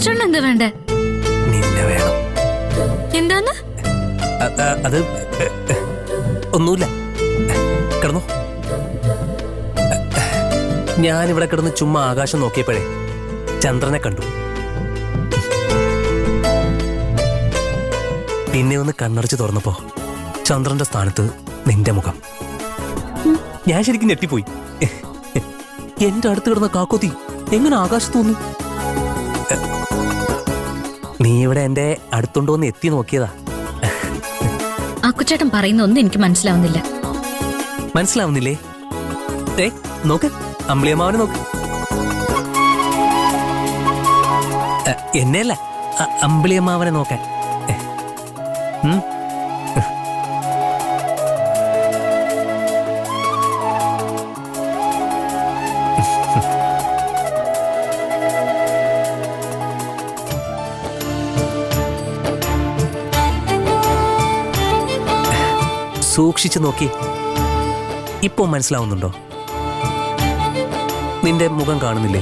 അക്കുച്ചേട്ടൻ എന്താ വേണ്ടേ? നിന്നെ വേണം. എന്താന്ന്? അത് ഒന്നുമില്ല, കിടന്നു. ഞാനിവിടെ കിടന്ന് ചുമ്മാ ആകാശം നോക്കിയപ്പോഴേ ചന്ദ്രനെ കണ്ടു. പിന്നെ ഒന്ന് കണ്ണടച്ച് തുറന്നപ്പോ ചന്ദ്രന്റെ സ്ഥാനത്ത് നിന്റെ മുഖം. ഞാൻ ശരിക്കും ഞെട്ടിപ്പോയി. എന്റെ അടുത്ത് കിടന്ന കാക്കോത്തി എങ്ങനെ ആകാശത്ത് തോന്നി? നീ ഇവിടെ എന്റെ അടുത്തുണ്ടോന്ന് എത്തി നോക്കിയതാ. അക്കുച്ചേട്ടൻ പറയുന്ന ഒന്നും എനിക്ക് മനസ്സിലാവുന്നില്ല. മനസ്സിലാവുന്നില്ലേ? നോക്ക്, അമ്പിളിയമ്മാവനെ നോക്ക്. എന്നെയല്ല, അമ്പിളിയമ്മാവനെ നോക്കാൻ. സൂക്ഷിച്ചു നോക്കി. ഇപ്പോ മനസ്സിലാവുന്നുണ്ടോ? നിന്റെ മുഖം കാണുന്നില്ലേ?